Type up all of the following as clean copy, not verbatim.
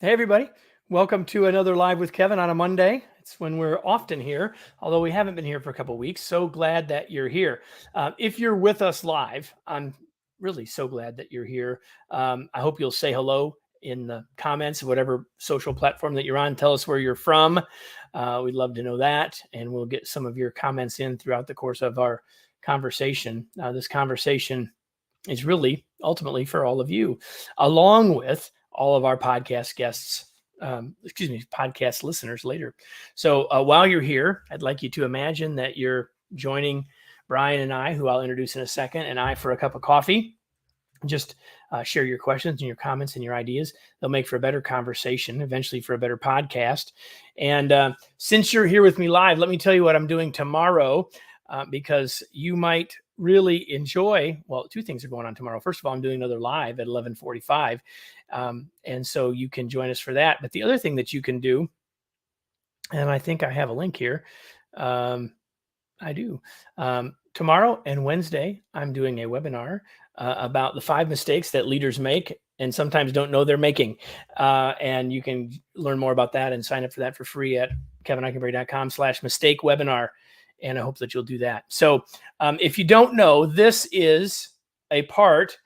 Hey, everybody. Welcome to another Live with Kevin on a Monday. It's when we're often here, although we haven't been here for a couple of weeks. So glad that you're here. If you're with us live, I'm really so glad that you're here. I hope you'll say hello in the comments of whatever social platform that you're on. Tell us where you're from. We'd love to know that. And we'll get some of your comments in throughout the course of our conversation. This conversation is really ultimately for all of you, along with all of our podcast guests, podcast listeners later. So while you're here, I'd like you to imagine that you're joining Brian and I, who I'll introduce in a second, and I for a cup of coffee. Just share your questions and your comments and your ideas. They'll make for a better conversation, eventually for a better podcast. And since you're here with me live, let me tell you what I'm doing tomorrow, because you might really enjoy. Well, two things are going on tomorrow. First of all, I'm doing another live at 11:45. And so you can join us for that. But the other thing that you can do, and I think I have a link here. I do. Tomorrow and Wednesday, I'm doing a webinar about the 5 mistakes that leaders make and sometimes don't know they're making. And you can learn more about that and sign up for that for free at kevineichenberry.com/mistake webinar. And I hope that you'll do that. So if you don't know, this is a part,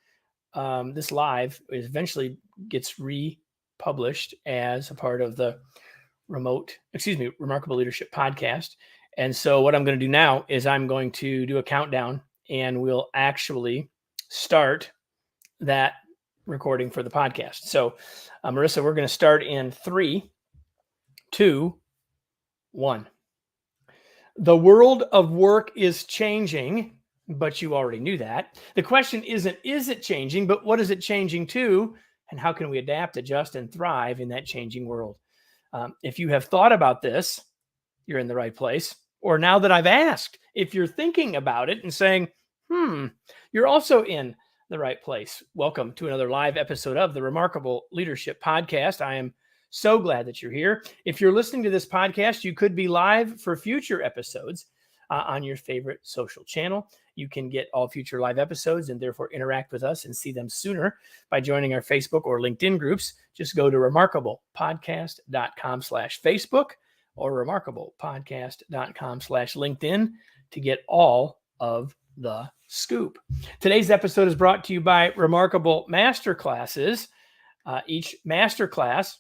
this live is eventually gets republished as a part of the Remarkable Leadership podcast. And so what I'm going to do now is I'm going to do a countdown, and we'll actually start that recording for the podcast. So Marissa, we're going to start in 3, 2, 1. The world of work is changing, but you already knew that. The question isn't, is it changing, but what is it changing to? And how can we adapt, adjust, and thrive in that changing world? If you have thought about this, you're in the right place. Or now that I've asked, if you're thinking about it and saying, you're also in the right place. Welcome to another live episode of the Remarkable Leadership Podcast. I am so glad that you're here. If you're listening to this podcast, you could be live for future episodes on your favorite social channel. You can get all future live episodes and therefore interact with us and see them sooner by joining our Facebook or LinkedIn groups. Just go to remarkablepodcast.com/Facebook or remarkablepodcast.com/LinkedIn to get all of the scoop. Today's episode is brought to you by Remarkable Masterclasses. Each masterclass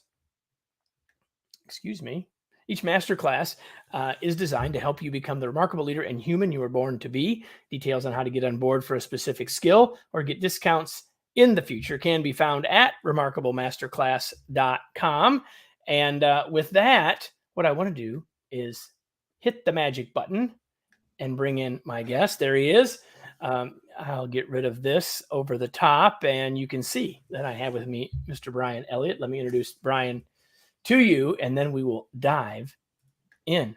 is designed to help you become the remarkable leader and human you were born to be. Details on how to get on board for a specific skill or get discounts in the future can be found at remarkablemasterclass.com. And with that, what I want to do is hit the magic button and bring in my guest. There he is. I'll get rid of this over the top, and you can see that I have with me Mr. Brian Elliott. Let me introduce Brian to you, and then we will dive in.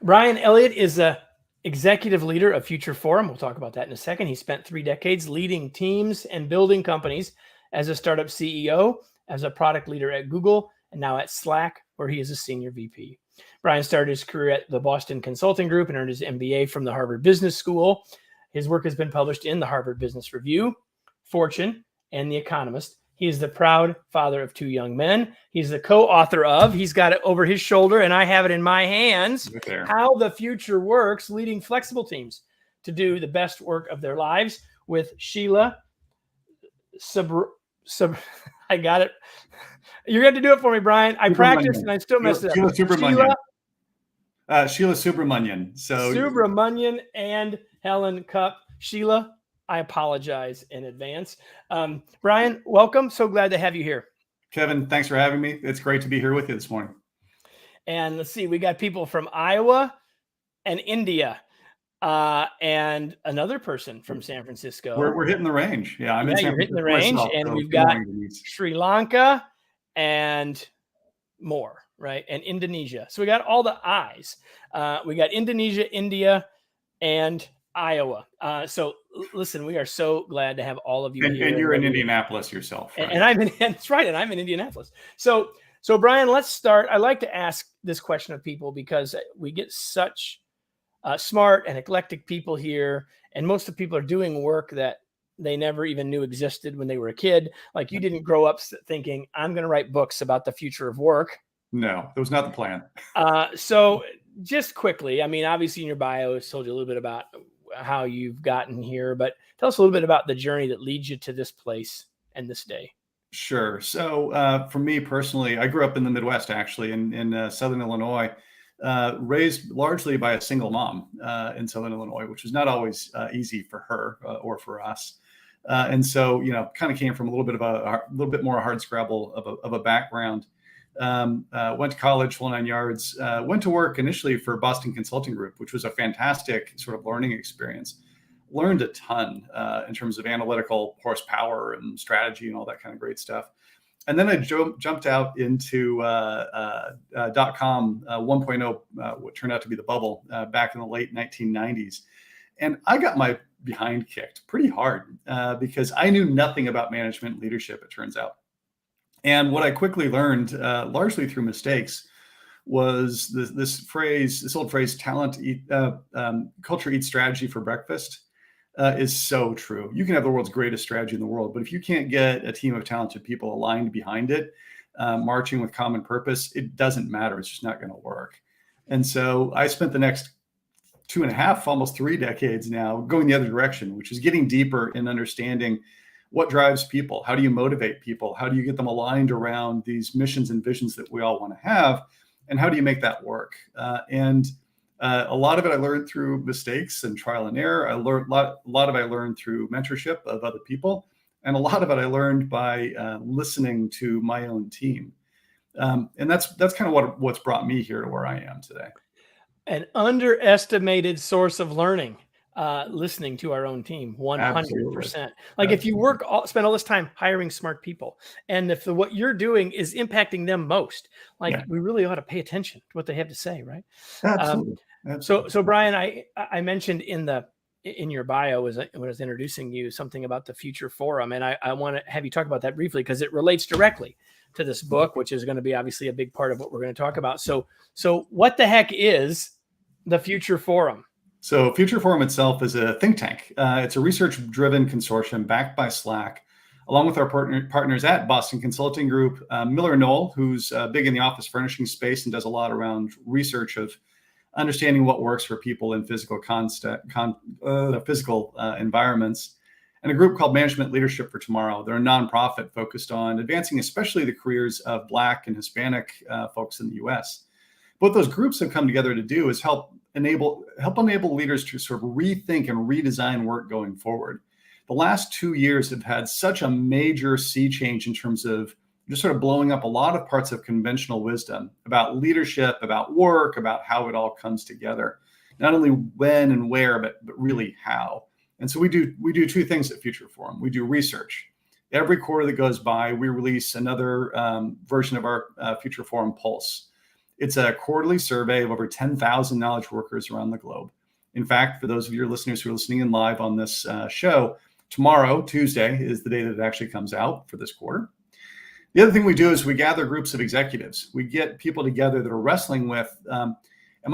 Brian Elliott is a executive leader of Future Forum. We'll talk about that in a second. He spent 3 decades leading teams and building companies as a startup CEO, as a product leader at Google, and now at Slack, where he is a senior VP. Brian started his career at the Boston Consulting Group and earned his MBA from the Harvard Business School. His work has been published in the Harvard Business Review, Fortune, and The Economist. He is the proud father of 2 young men. He's the co-author of, he's got it over his shoulder, and I have it in my hands, right, How the Future Works, Leading Flexible Teams to Do the Best Work of Their Lives, with Sheila I got it. You're going to do it for me, Brian. I practiced and I still messed it up. Sheila Subramanian. Subramanian and Helen Cupp. Sheila, I apologize in advance. Brian, welcome. So glad to have you here. Kevin, thanks for having me. It's great to be here with you this morning. And let's see, we got people from Iowa and India, and another person from San Francisco. We're hitting the range. Yeah, I'm in San you're hitting the Francisco range, myself, and so we've got morning. Sri Lanka and more, right? And Indonesia. So we got all the I's. We got Indonesia, India, and Iowa. So listen, we are so glad to have all of you here. And you're in Indianapolis yourself, right? And I'm in, that's right. And I'm in Indianapolis. So Brian, let's start. I like to ask this question of people because we get such smart and eclectic people here. And most of the people are doing work that they never even knew existed when they were a kid. Like you didn't grow up thinking, I'm going to write books about the future of work. No, that was not the plan. So just quickly, I mean, obviously in your bio, it's told you a little bit about how you've gotten here, but tell us a little bit about the journey that leads you to this place and this day. Sure. So for me personally, I grew up in the Midwest, actually, in Southern Illinois, raised largely by a single mom in Southern Illinois, which was not always easy for her or for us. And so, kind of came from a little bit more hard scrabble of a background. Went to college, full 9 yards, went to work initially for Boston Consulting Group, which was a fantastic sort of learning experience. Learned a ton in terms of analytical horsepower and strategy and all that kind of great stuff. And then I jumped out into .com 1.0, what turned out to be the bubble back in the late 1990s. And I got my behind kicked pretty hard because I knew nothing about management and leadership, it turns out. And what I quickly learned, largely through mistakes, was this old phrase, culture eats strategy for breakfast, is so true. You can have the world's greatest strategy in the world, but if you can't get a team of talented people aligned behind it, marching with common purpose, it doesn't matter. It's just not going to work. And so I spent the next 2.5, almost 3 decades now going the other direction, which is getting deeper in understanding what drives people. How do you motivate people? How do you get them aligned around these missions and visions that we all want to have? And how do you make that work? And a lot of it I learned through mistakes and trial and error. I learned a lot of it I learned through mentorship of other people, and a lot of it I learned by listening to my own team. And that's kind of what's brought me here to where I am today. An underestimated source of learning, listening to our own team, 100%. Absolutely. Like if you spend all this time hiring smart people, and if what you're doing is impacting them most, we really ought to pay attention to what they have to say, right? Absolutely. So Brian, I mentioned in your bio when I was introducing you something about the Future Forum, and I want to have you talk about that briefly because it relates directly to this book, which is going to be obviously a big part of what we're going to talk about. So what the heck is the Future Forum? So Future Forum itself is a think tank. It's a research-driven consortium backed by Slack, along with our partners at Boston Consulting Group, Miller Knoll, who's big in the office furnishing space and does a lot around research of understanding what works for people in physical environments, and a group called Management Leadership for Tomorrow. They're a nonprofit focused on advancing especially the careers of Black and Hispanic folks in the U.S. What those groups have come together to do is help enable leaders to sort of rethink and redesign work going forward. The last 2 years have had such a major sea change in terms of just sort of blowing up a lot of parts of conventional wisdom about leadership, about work, about how it all comes together. Not only when and where, but really how. And so we do 2 things at Future Forum. We do research. Every quarter that goes by, we release another version of our Future Forum Pulse. It's a quarterly survey of over 10,000 knowledge workers around the globe. In fact, for those of your listeners who are listening in live on this show, tomorrow, Tuesday, is the day that it actually comes out for this quarter. The other thing we do is we gather groups of executives. We get people together that are wrestling with, am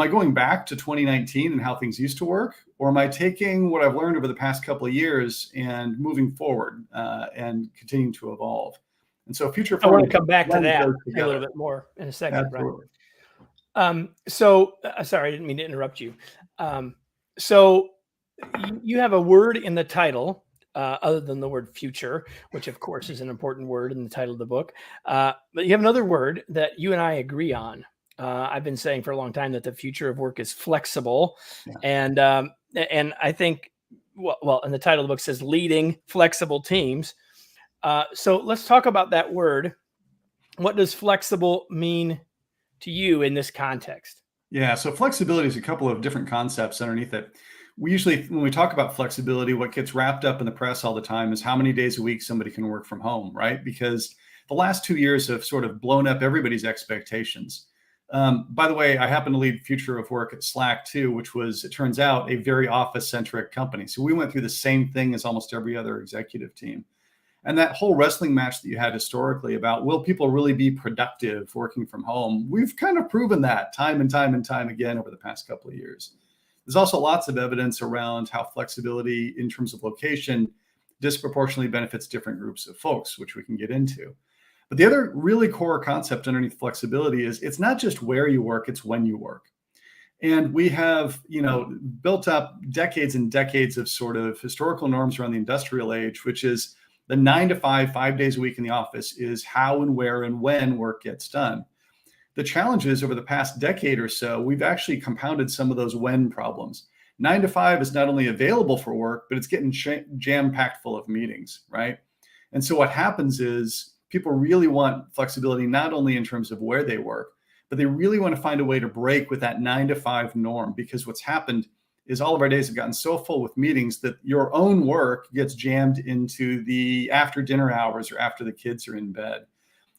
I going back to 2019 and how things used to work? Or am I taking what I've learned over the past couple of years and moving forward and continuing to evolve? And so Future Forum, I want to come back to that a little bit more in a second. Absolutely. Right? Sorry, I didn't mean to interrupt you. So you have a word in the title other than the word future, which of course is an important word in the title of the book. But you have another word that you and I agree on. I've been saying for a long time that the future of work is flexible. Yeah. And I think, well, and the title of the book says leading flexible teams. So let's talk about that word. What does flexible mean to you in this context? Yeah, so flexibility is a couple of different concepts underneath it. We usually, when we talk about flexibility, what gets wrapped up in the press all the time is how many days a week somebody can work from home, right? Because the last 2 years have sort of blown up everybody's expectations. By the way, I happen to lead Future of Work at Slack too, which was, it turns out, a very office-centric company. So we went through the same thing as almost every other executive team. And that whole wrestling match that you had historically about, will people really be productive working from home? We've kind of proven that time and time and time again over the past couple of years. There's also lots of evidence around how flexibility in terms of location disproportionately benefits different groups of folks, which we can get into. But the other really core concept underneath flexibility is it's not just where you work, it's when you work. And we have, built up decades and decades of sort of historical norms around the industrial age, which is the 9 to 5, 5 days a week in the office is how and where and when work gets done. The challenge is over the past decade or so, we've actually compounded some of those when problems. 9 to 5 is not only available for work, but it's getting jam-packed full of meetings, right? And so what happens is people really want flexibility, not only in terms of where they work, but they really want to find a way to break with that 9 to 5 norm, because what's happened is all of our days have gotten so full with meetings that your own work gets jammed into the after dinner hours or after the kids are in bed.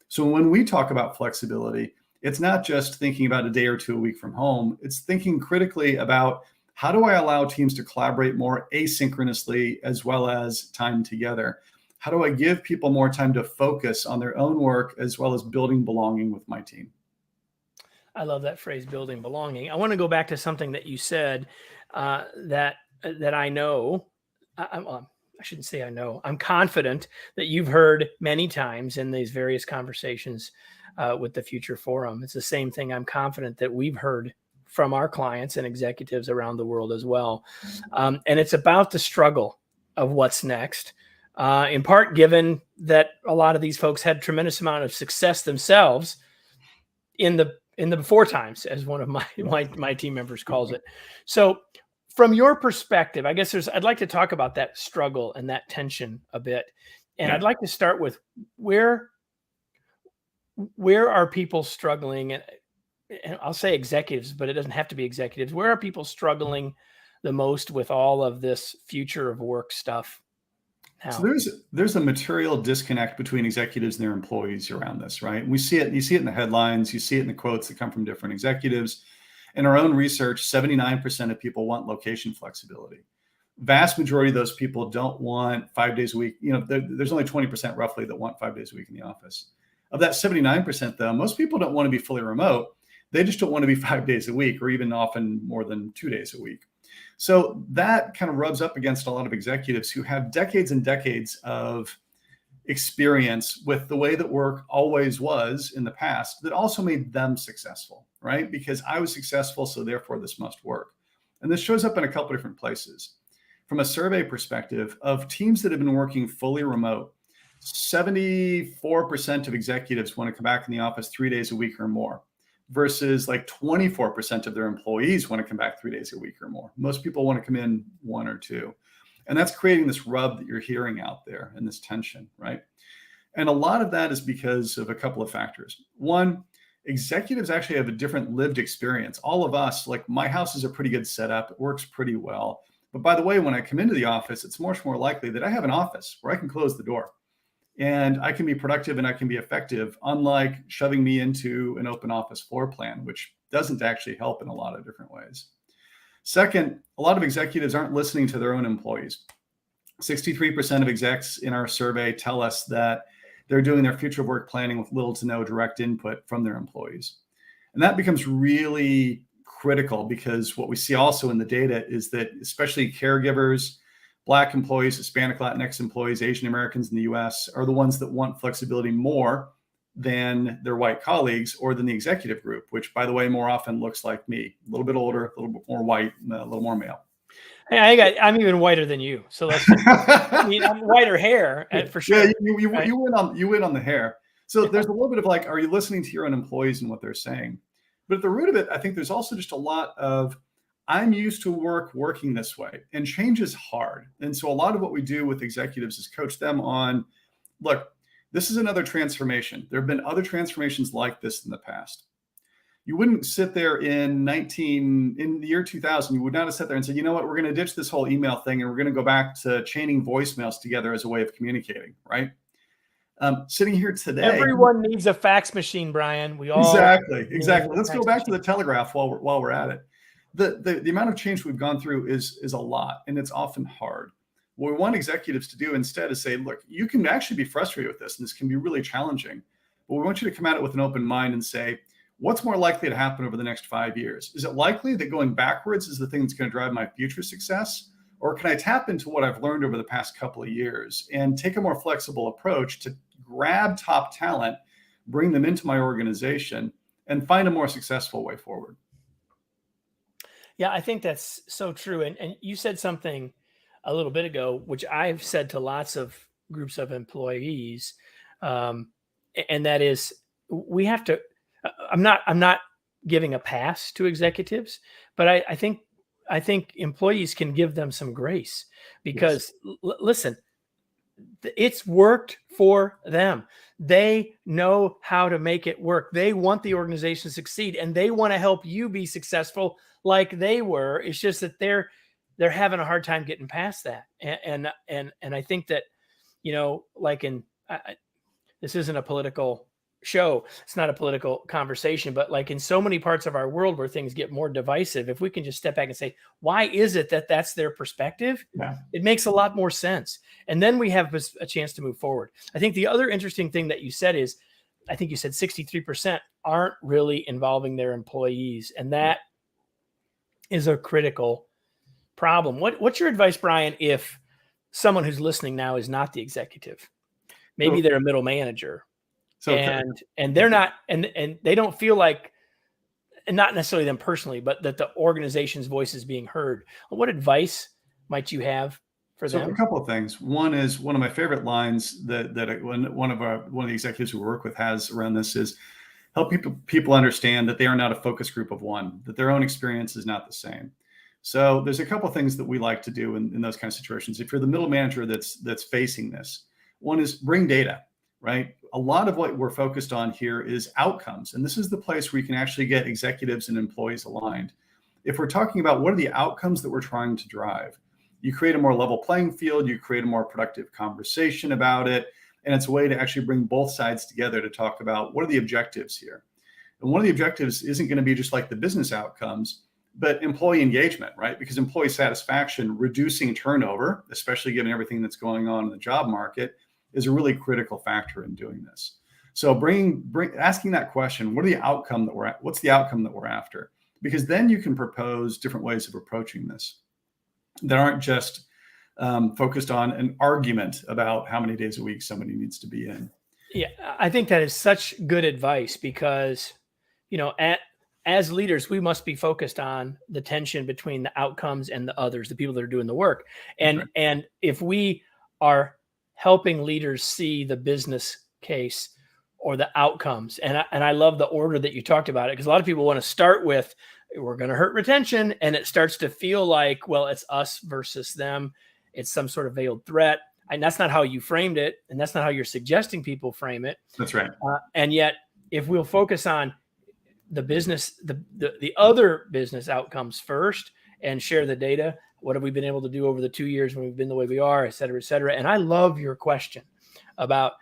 So when we talk about flexibility, it's not just thinking about a day or two a week from home. It's thinking critically about how do I allow teams to collaborate more asynchronously as well as time together? How do I give people more time to focus on their own work as well as building belonging with my team? I love that phrase, building belonging. I want to go back to something that you said that I know. I shouldn't say I know. I'm confident that you've heard many times in these various conversations with the Future Forum. It's the same thing I'm confident that we've heard from our clients and executives around the world as well. And it's about the struggle of what's next, in part given that a lot of these folks had tremendous amount of success themselves in the before times, as one of my team members calls it. So from your perspective, I guess I'd like to talk about that struggle and that tension a bit. And I'd like to start with where are people struggling? And I'll say executives, but it doesn't have to be executives. Where are people struggling the most with all of this future of work stuff now? So there's a material disconnect between executives and their employees around this, right? We see it. You see it in the headlines. You see it in the quotes that come from different executives. In our own research, 79% of people want location flexibility. Vast majority of those people don't want 5 days a week. There's only 20% roughly that want 5 days a week in the office. Of that 79%, though, most people don't want to be fully remote. They just don't want to be 5 days a week, or even often more than 2 days a week. So that kind of rubs up against a lot of executives who have decades and decades of experience with the way that work always was in the past that also made them successful, right? Because I was successful, so therefore this must work. And this shows up in a couple different places. From a survey perspective of teams that have been working fully remote, 74% of executives want to come back in the office 3 days a week or more, versus like 24% of their employees want to come back 3 days a week or more. Most people want to come in 1 or 2. And that's creating this rub that you're hearing out there and this tension, right? And a lot of that is because of a couple of factors. One, executives actually have a different lived experience. All of us, like my house is a pretty good setup. It works pretty well. But by the way, when I come into the office, it's much more likely that I have an office where I can close the door and I can be productive and I can be effective, unlike shoving me into an open office floor plan, which doesn't actually help in a lot of different ways. Second, a lot of executives aren't listening to their own employees. 63% of execs in our survey tell us that they're doing their future work planning with little to no direct input from their employees. And that becomes really critical because what we see also in the data is that especially caregivers, Black employees, Hispanic, Latinx employees, Asian Americans in the US are the ones that want flexibility more than their white colleagues or than the executive group, which, by the way, more often looks like me, a little bit older, a little bit more white, a little more male. Hey, I'm even whiter than you. So let's just, I'm whiter hair for sure. Yeah, you win on the hair. So there's a little bit of like, are you listening to your own employees and what they're saying? But at the root of it, I think there's also just a lot of, I'm used to working this way, and change is hard. And so a lot of what we do with executives is coach them on, look, this is another transformation. There have been other transformations like this in the past. You wouldn't sit there in the year 2000, you would not have sat there and said, you know what, we're going to ditch this whole email thing and we're going to go back to chaining voicemails together as a way of communicating, right? Sitting here today. Everyone needs a fax machine, Brian. We all Exactly. Let's go back to the telegraph while we're at it. The amount of change we've gone through is a lot, and it's often hard. What we want executives to do instead is say, look, you can actually be frustrated with this, and this can be really challenging, but we want you to come at it with an open mind and say, what's more likely to happen over the next 5 years? Is it likely that going backwards is the thing that's going to drive my future success? Or can I tap into what I've learned over the past couple of years and take a more flexible approach to grab top talent, bring them into my organization, and find a more successful way forward? Yeah, I think that's so true. And you said something a little bit ago, which I've said to lots of groups of employees, and that is we have to. I'm not giving a pass to executives, but I think employees can give them some grace Yes. because listen, it's worked for them. They know how to make it work. They want the organization to succeed, and they want to help you be successful like they were. It's just that they're having a hard time getting past that. And I think that, like this isn't a political show. It's not a political conversation, but like in so many parts of our world where things get more divisive, if we can just step back and say, why is it that that's their perspective? Yeah. It makes a lot more sense. And then we have a chance to move forward. I think the other interesting thing that you said is, I think you said 63% aren't really involving their employees. And that is a critical problem. What's your advice, Brian, if someone who's listening now is not the executive? Maybe So, they're a middle manager so and they're not, and they don't feel like, and not necessarily them personally, but that the organization's voice is being heard. What advice might you have for So them? a couple of things. One is one of my favorite lines that one of the executives we work with has around this is help people understand that they are not a focus group of one, that their own experience is not the same. So there's a couple of things that we like to do in those kind of situations. If you're the middle manager that's facing this, one is bring data, right? A lot of what we're focused on here is outcomes. And this is the place where you can actually get executives and employees aligned. If we're talking about what are the outcomes that we're trying to drive, you create a more level playing field, you create a more productive conversation about it. And it's a way to actually bring both sides together to talk about what are the objectives here. And one of the objectives isn't going to be just like the business outcomes, but employee engagement, right? Because employee satisfaction, reducing turnover, especially given everything that's going on in the job market, is a really critical factor in doing this. So asking that question, what's the outcome that we're after? Because then you can propose different ways of approaching this that aren't just focused on an argument about how many days a week somebody needs to be in. Yeah, I think that is such good advice because, as leaders, we must be focused on the tension between the outcomes and the others, the people that are doing the work. And if we are helping leaders see the business case or the outcomes, and I love the order that you talked about it, because a lot of people want to start with, we're going to hurt retention, and it starts to feel like, well, it's us versus them. It's some sort of veiled threat. And that's not how you framed it. And that's not how you're suggesting people frame it. That's right. And yet, if we'll focus on the business, the other business outcomes first and share the data, what have we been able to do over the 2 years when we've been the way we are, et cetera, et cetera. And I love your question about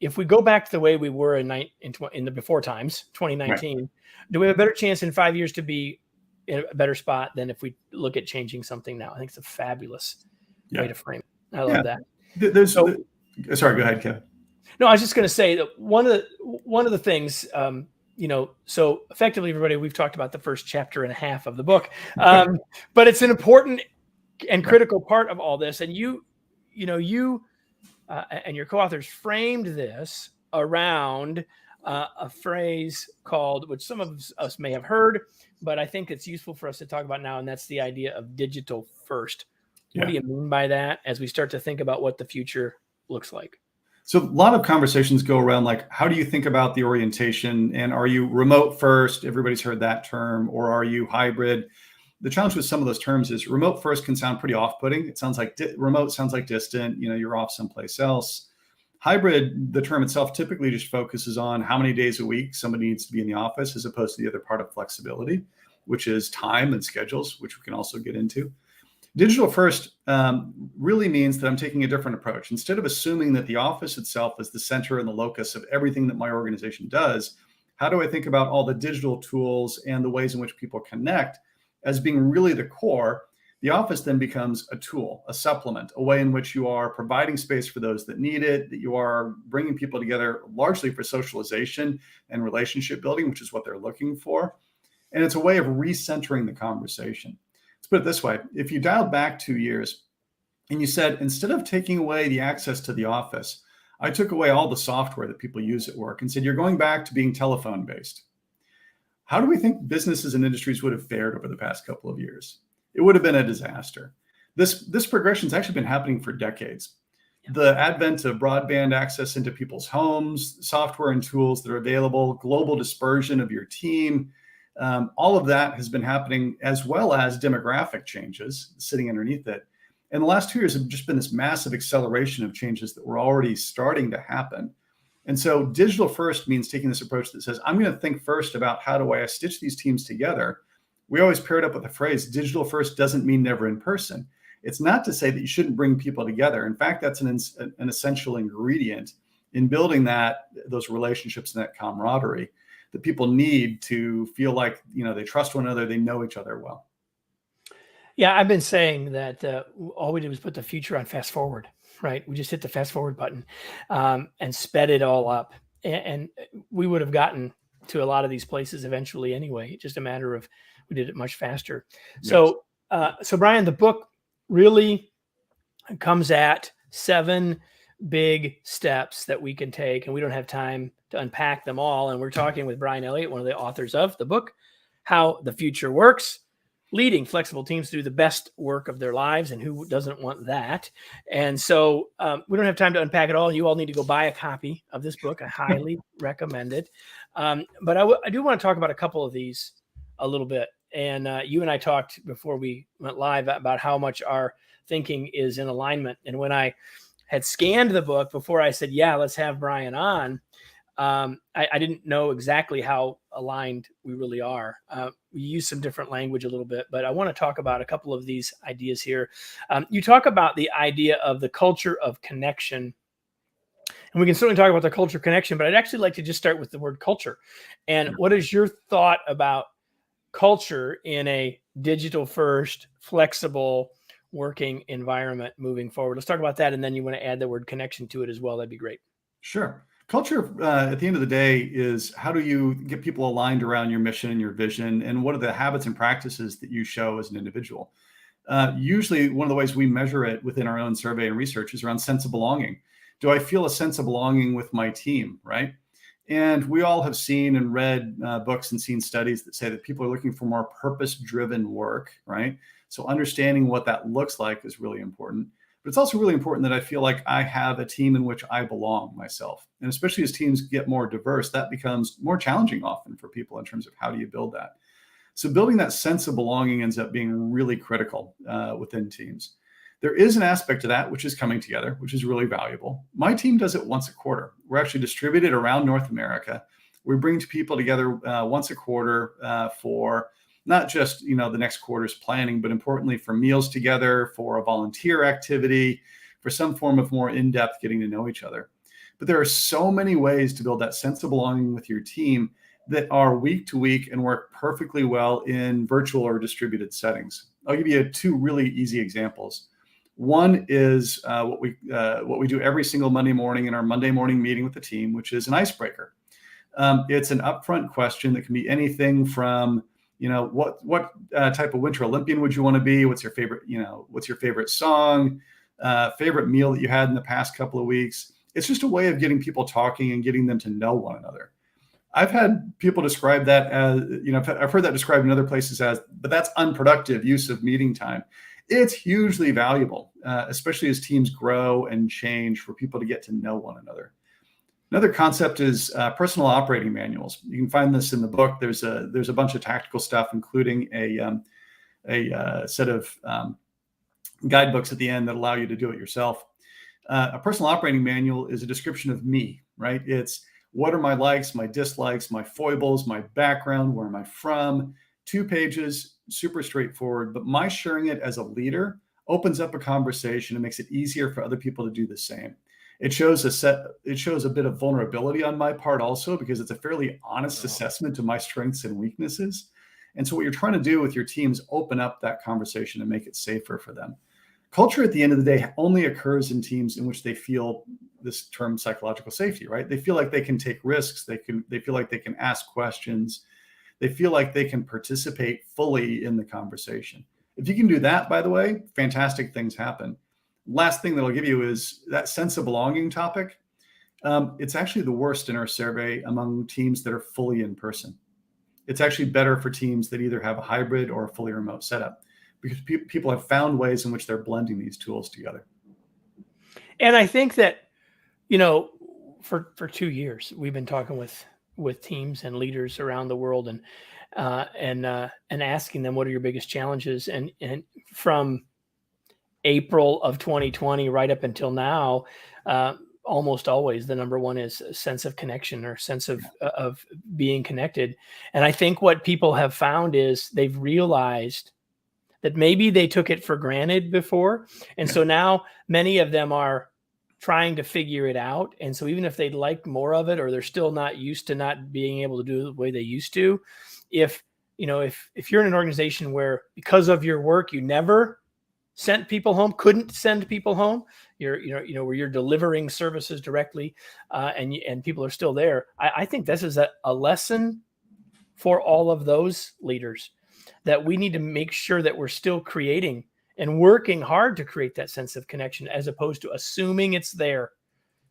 if we go back to the way we were in the before times, 2019, right, do we have a better chance in 5 years to be in a better spot than if we look at changing something now? I think it's a fabulous way to frame it. I love that. Sorry, go ahead, Kevin. No, I was just going to say that one of the things, so effectively, everybody, we've talked about the first chapter and a half of the book, but it's an important and critical part of all this. And you and your co-authors framed this around a phrase called, which some of us may have heard, but I think it's useful for us to talk about now, and that's the idea of digital first. What do you mean by that as we start to think about what the future looks like? So a lot of conversations go around like, how do you think about the orientation? And are you remote first? Everybody's heard that term. Or are you hybrid? The challenge with some of those terms is remote first can sound pretty off-putting. It sounds like remote sounds like distant, you're off someplace else. Hybrid, the term itself typically just focuses on how many days a week somebody needs to be in the office, as opposed to the other part of flexibility, which is time and schedules, which we can also get into. Digital first really means that I'm taking a different approach. Instead of assuming that the office itself is the center and the locus of everything that my organization does, how do I think about all the digital tools and the ways in which people connect as being really the core? The office then becomes a tool, a supplement, a way in which you are providing space for those that need it, that you are bringing people together largely for socialization and relationship building, which is what they're looking for. And it's a way of recentering the conversation. It's put it this way. If you dialed back 2 years and you said, instead of taking away the access to the office, I took away all the software that people use at work and said, you're going back to being telephone based. How do we think businesses and industries would have fared over the past couple of years? It would have been a disaster. This progression has actually been happening for decades. The advent of broadband access into people's homes, software and tools that are available, global dispersion of your team, all of that has been happening, as well as demographic changes sitting underneath it. And the last 2 years have just been this massive acceleration of changes that were already starting to happen. And so digital first means taking this approach that says, I'm going to think first about how do I stitch these teams together. We always pair it up with the phrase, digital first doesn't mean never in person. It's not to say that you shouldn't bring people together. In fact, that's an essential ingredient in building those relationships and that camaraderie that people need to feel like, they trust one another, they know each other well. Yeah, I've been saying that all we did was put the future on fast forward, right? We just hit the fast forward button and sped it all up. And we would have gotten to a lot of these places eventually anyway. It's just a matter of we did it much faster. Yes. So Brian, the book really comes at 7 big steps that we can take, and we don't have time to unpack them all. And we're talking with Brian Elliott, one of the authors of the book, How the Future Works, leading flexible teams to do the best work of their lives, and who doesn't want that? And so we don't have time to unpack it all. You all need to go buy a copy of this book. I highly recommend it. But I do want to talk about a couple of these a little bit. And you and I talked before we went live about how much our thinking is in alignment. And when I had scanned the book before I said, yeah, let's have Brian on, I didn't know exactly how aligned we really are. We use some different language a little bit, but I want to talk about a couple of these ideas here. You talk about the idea of the culture of connection, and we can certainly talk about the culture of connection, but I'd actually like to just start with the word culture. And what is your thought about culture in a digital first, flexible working environment moving forward? Let's talk about that. And then you want to add the word connection to it as well. That'd be great. Sure. Culture, at the end of the day, is how do you get people aligned around your mission and your vision, and what are the habits and practices that you show as an individual? Usually, one of the ways we measure it within our own survey and research is around sense of belonging. Do I feel a sense of belonging with my team, right? And we all have seen and read books and seen studies that say that people are looking for more purpose-driven work, right? So understanding what that looks like is really important. But it's also really important that I feel like I have a team in which I belong myself. And especially as teams get more diverse, that becomes more challenging often for people in terms of how do you build that. So building that sense of belonging ends up being really critical within teams. There is an aspect to that which is coming together, which is really valuable. My team does it once a quarter. We're actually distributed around North America. We bring people together once a quarter for not just the next quarter's planning, but importantly for meals together, for a volunteer activity, for some form of more in-depth getting to know each other. But there are so many ways to build that sense of belonging with your team that are week to week and work perfectly well in virtual or distributed settings. I'll give you 2 really easy examples. One is what we do every single Monday morning in our Monday morning meeting with the team, which is an icebreaker. It's an upfront question that can be anything from, what type of Winter Olympian would you want to be? What's your favorite song? Favorite meal that you had in the past couple of weeks? It's just a way of getting people talking and getting them to know one another. I've had people describe that as, I've heard that described in other places as, but that's unproductive use of meeting time. It's hugely valuable, especially as teams grow and change, for people to get to know one another. Another concept is personal operating manuals. You can find this in the book. There's a bunch of tactical stuff, including a set of guidebooks at the end that allow you to do it yourself. A personal operating manual is a description of me, right? It's what are my likes, my dislikes, my foibles, my background, where am I from? 2 pages, super straightforward, but my sharing it as a leader opens up a conversation and makes it easier for other people to do the same. It shows a bit of vulnerability on my part also, because it's a fairly honest assessment of my strengths and weaknesses. And so what you're trying to do with your team is open up that conversation and make it safer for them. Culture at the end of the day only occurs in teams in which they feel this term psychological safety, right? They feel like they can take risks. They feel like they can ask questions. They feel like they can participate fully in the conversation. If you can do that, by the way, fantastic things happen. Last thing that I'll give you is that sense of belonging topic. It's actually the worst in our survey among teams that are fully in person. It's actually better for teams that either have a hybrid or a fully remote setup, because people have found ways in which they're blending these tools together. And I think that, for 2 years, we've been talking with teams and leaders around the world and asking them, what are your biggest challenges? And from April of 2020 right up until now, almost always the number one is a sense of connection or sense of being connected. And I think what people have found is they've realized that maybe they took it for granted before. And so now many of them are trying to figure it out. And so even if they'd like more of it, or they're still not used to not being able to do it the way they used to, if you're in an organization where because of your work, you never sent people home, couldn't send people home, where you're delivering services directly, and people are still there. I think this is a lesson for all of those leaders, that we need to make sure that we're still creating and working hard to create that sense of connection, as opposed to assuming it's there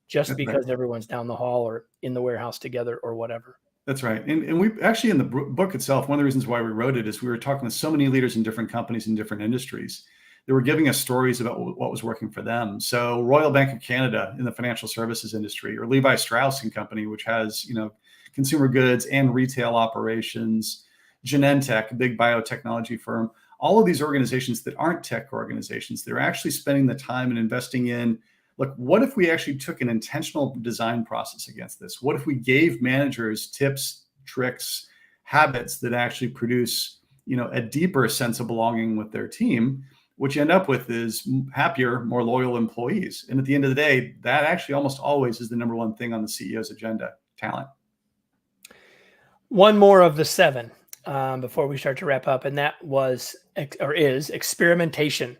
just because everyone's down the hall or in the warehouse together or whatever. That's right. And we actually, in the book itself, one of the reasons why we wrote it is we were talking with so many leaders in different companies in different industries. They were giving us stories about what was working for them. So Royal Bank of Canada in the financial services industry, or Levi Strauss and Company, which has, consumer goods and retail operations, Genentech, a big biotechnology firm, all of these organizations that aren't tech organizations, they're actually spending the time and investing in, look, what if we actually took an intentional design process against this? What if we gave managers tips, tricks, habits that actually produce, a deeper sense of belonging with their team? What you end up with is happier, more loyal employees. And at the end of the day, that actually almost always is the number one thing on the CEO's agenda: talent. One more of the 7 before we start to wrap up, and that is experimentation.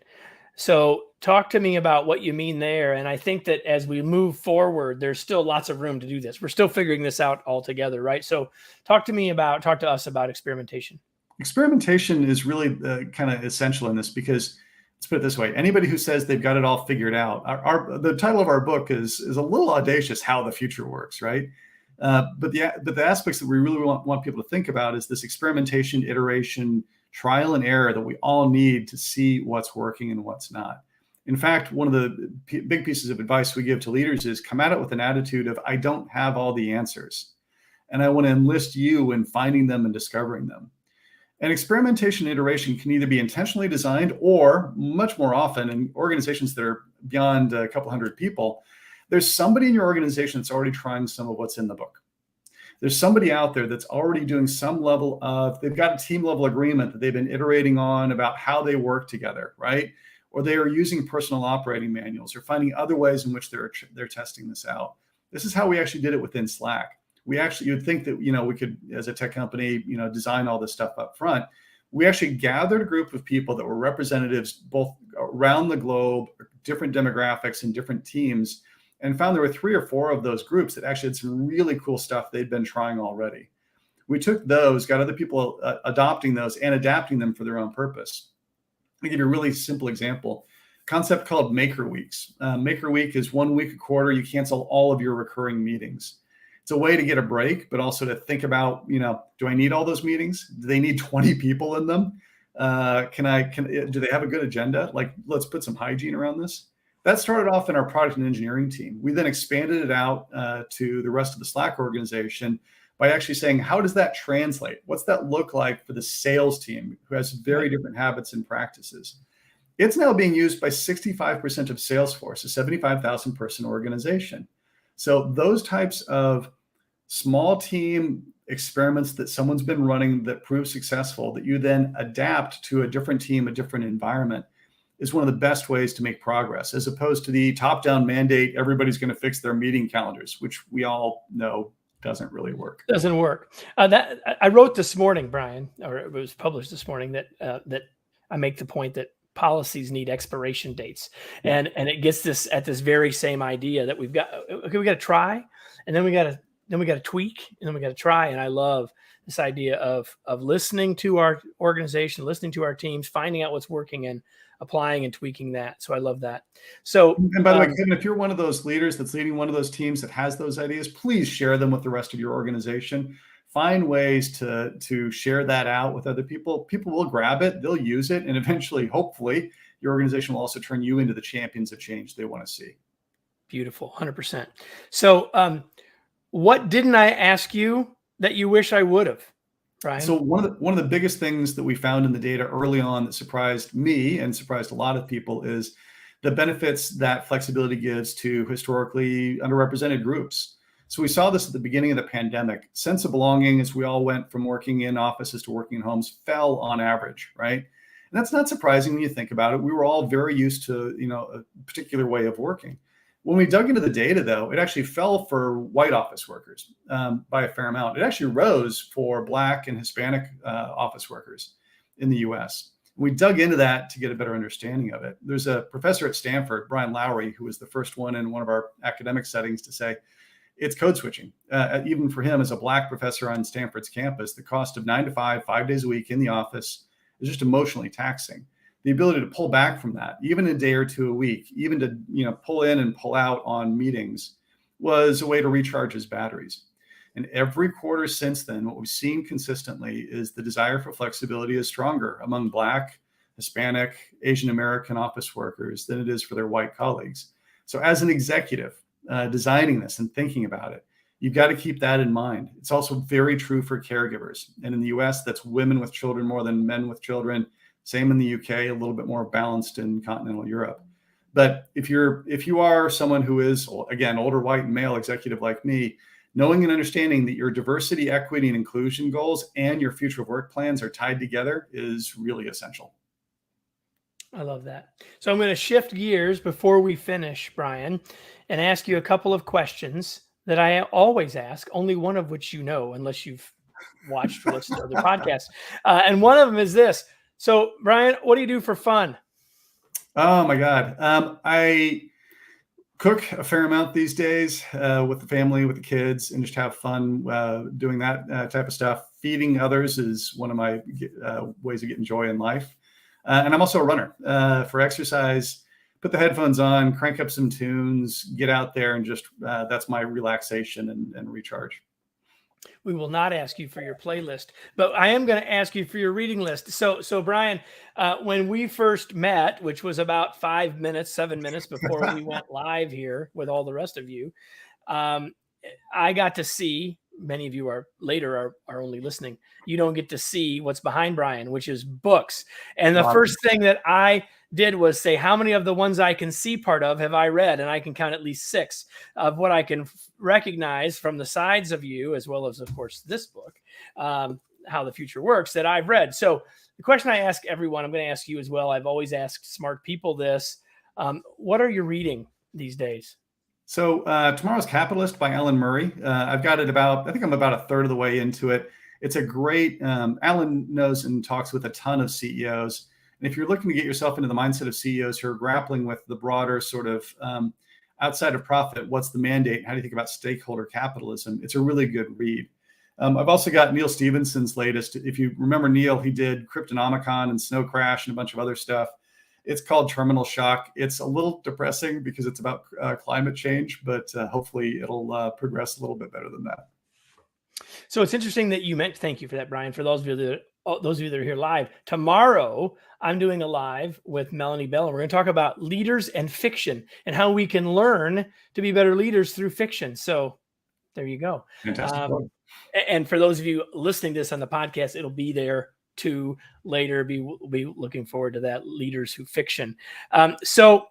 So talk to me about what you mean there. And I think that as we move forward, there's still lots of room to do this. We're still figuring this out all together, right? So talk to us about experimentation. Experimentation is really kind of essential in this, because let's put it this way: anybody who says they've got it all figured out, the title of our book is a little audacious, How the Future Works, right? But the aspects that we really want people to think about is this experimentation, iteration, trial and error that we all need to see what's working and what's not. In fact, one of the big pieces of advice we give to leaders is come at it with an attitude of, I don't have all the answers, and I want to enlist you in finding them and discovering them. And experimentation and iteration can either be intentionally designed, or much more often in organizations that are beyond a couple hundred people, there's somebody in your organization that's already trying some of what's in the book. There's somebody out there that's already doing some level of, they've got a team level agreement that they've been iterating on about how they work together, right? Or they are using personal operating manuals, or finding other ways in which they're testing this out. This is how we actually did it within Slack. You'd think that, we could, as a tech company, design all this stuff up front. We actually gathered a group of people that were representatives both around the globe, different demographics and different teams, and found there were 3 or 4 of those groups that actually had some really cool stuff they'd been trying already. We took those, got other people adopting those and adapting them for their own purpose. I'll give you a really simple example. Concept called Maker Weeks. Maker Week is 1 week a quarter. You cancel all of your recurring meetings. It's a way to get a break, but also to think about, do I need all those meetings? Do they need 20 people in them? Do they have a good agenda? Like, let's put some hygiene around this. That started off in our product and engineering team. We then expanded it out to the rest of the Slack organization by actually saying, how does that translate? What's that look like for the sales team, who has very different habits and practices? It's now being used by 65% of Salesforce, a 75,000 person organization. So those types of small team experiments that someone's been running that prove successful, that you then adapt to a different team, a different environment, is one of the best ways to make progress, as opposed to the top-down mandate, everybody's going to fix their meeting calendars, which we all know doesn't really work. Doesn't work. That I wrote this morning, Brian, or it was published this morning, that I make the point that policies need expiration dates, and it gets this at this very same idea that we got to try, and then we got to then we got to tweak, and then we got to try. And I love this idea of listening to our organization, listening to our teams, finding out what's working, and applying and tweaking that. So I love that. So, and by the way, Kevin, if you're one of those leaders that's leading one of those teams that has those ideas, please share them with the rest of your organization. Find ways to share that out with other people. People will grab it, they'll use it, and eventually, hopefully, your organization will also turn you into the champions of change they want to see. Beautiful, 100%. So, what didn't I ask you that you wish I would have, Brian? So one of the biggest things that we found in the data early on that surprised me and surprised a lot of people is the benefits that flexibility gives to historically underrepresented groups. So we saw this at the beginning of the pandemic. Sense of belonging, as we all went from working in offices to working in homes, fell on average, right? And that's not surprising when you think about it. We were all very used to, a particular way of working. When we dug into the data, though, it actually fell for white office workers by a fair amount. It actually rose for Black and Hispanic office workers in the US. We dug into that to get a better understanding of it. There's a professor at Stanford, Brian Lowry, who was the first one in one of our academic settings to say, it's code switching. Even for him as a Black professor on Stanford's campus, the cost of 9 to 5, 5 days a week in the office is just emotionally taxing. The ability to pull back from that, even a day or two a week, even to pull in and pull out on meetings, was a way to recharge his batteries. And every quarter since then, what we've seen consistently is the desire for flexibility is stronger among Black, Hispanic, Asian American office workers than it is for their white colleagues. So as an executive, designing this and thinking about it, you've got to keep that in mind. It's also very true for caregivers. And in the US, that's women with children more than men with children. Same in the UK, a little bit more balanced in continental Europe. But if you are someone who is, again, older white and male executive like me, knowing and understanding that your diversity, equity, and inclusion goals and your future work plans are tied together is really essential. I love that. So I'm going to shift gears before we finish, Brian, and ask you a couple of questions that I always ask, only one of which you know, unless you've watched or listened to other podcasts. And one of them is this. So, Brian, what do you do for fun? Oh, my God. I cook a fair amount these days with the family, with the kids, and just have fun doing that type of stuff. Feeding others is one of my ways of getting joy in life. And I'm also a runner for exercise. Put the headphones on, crank up some tunes, get out there, and just that's my relaxation and recharge. We will not ask you for your playlist, but I am going to ask you for your reading list. So Brian, when we first met, which was about 7 minutes before we went live here with all the rest of you, I got to see, many of you are only listening. You don't get to see what's behind Brian, which is books. And the first thing that I did was say, how many of the ones I can see part of have I read? And I can count at least 6 of what I can recognize from the sides of you, as well as, of course, this book, How the Future Works, that I've read. So the question I ask everyone, I'm going to ask you as well. I've always asked smart people this. What are you reading these days? So Tomorrow's Capitalist by Alan Murray. I've got it I think I'm about a third of the way into it. It's a great, Alan knows and talks with a ton of CEOs. And if you're looking to get yourself into the mindset of CEOs who are grappling with the broader sort of outside of profit, what's the mandate? How do you think about stakeholder capitalism? It's a really good read. I've also got Neil Stephenson's latest. If you remember Neil, he did Cryptonomicon and Snow Crash and a bunch of other stuff. It's called Terminal Shock. It's a little depressing because it's about climate change, but hopefully it'll progress a little bit better than that. So it's interesting that you thank you for that, Brian. For those of you that are here live, tomorrow I'm doing a live with Melanie Bell, and we're going to talk about leaders and fiction and how we can learn to be better leaders through fiction. So there you go. Fantastic. And for those of you listening to this on the podcast, it'll be there too later. Be looking forward to that, leaders who fiction. So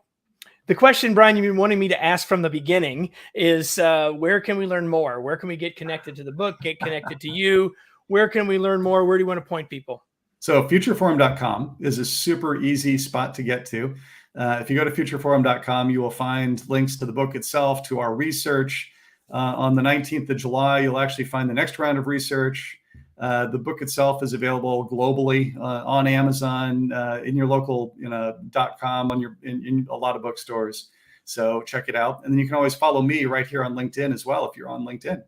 the question, Brian, you've been wanting me to ask from the beginning is where can we learn more? Where can we get connected to the book, get connected to you? Where can we learn more? Where do you want to point people? So futureforum.com is a super easy spot to get to. If you go to futureforum.com, you will find links to the book itself, to our research. On the 19th of July, you'll actually find the next round of research. The book itself is available globally on Amazon, in your local .com, in a lot of bookstores. So check it out. And then you can always follow me right here on LinkedIn as well if you're on LinkedIn.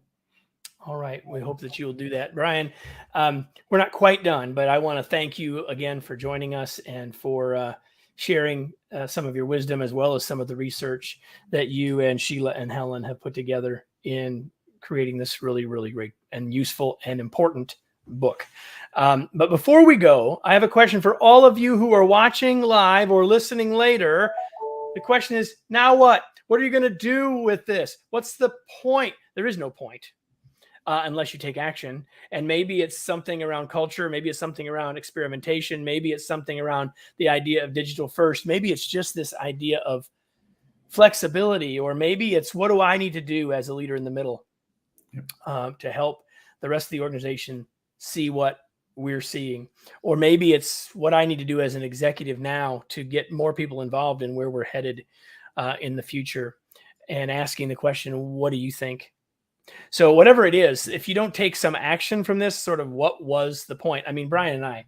All right. We hope that you will do that. Brian, we're not quite done, but I want to thank you again for joining us and for sharing some of your wisdom as well as some of the research that you and Sheila and Helen have put together in creating this really, really great and useful and important book. But before we go, I have a question for all of you who are watching live or listening later. The question is, now what? What are you going to do with this? What's the point? There is no point. Unless you take action. And maybe it's something around culture. Maybe it's something around experimentation. Maybe it's something around the idea of digital first. Maybe it's just this idea of flexibility, or maybe it's what do I need to do as a leader in the middle to help the rest of the organization see what we're seeing, or maybe it's what I need to do as an executive now to get more people involved in where we're headed in the future, and asking the question, what do you think? So whatever it is, if you don't take some action from this, sort of what was the point? I mean, Brian and I,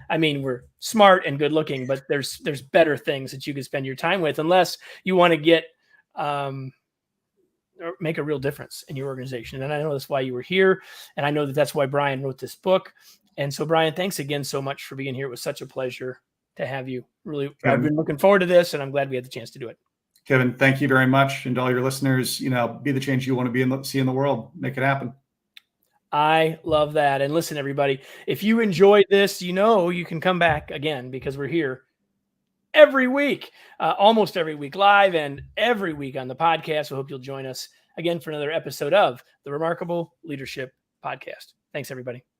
we're smart and good looking, but there's better things that you can spend your time with, unless you want to get or make a real difference in your organization. And I know that's why you were here, and I know that that's why Brian wrote this book. And so, Brian, thanks again so much for being here. It was such a pleasure to have you. Really, I've been looking forward to this, and I'm glad we had the chance to do it. Kevin, thank you very much. And to all your listeners, be the change you want to be see in the world. Make it happen. I love that. And listen, everybody, if you enjoyed this, you can come back again, because we're here every week, almost every week live, and every week on the podcast. We hope you'll join us again for another episode of the Remarkable Leadership Podcast. Thanks, everybody.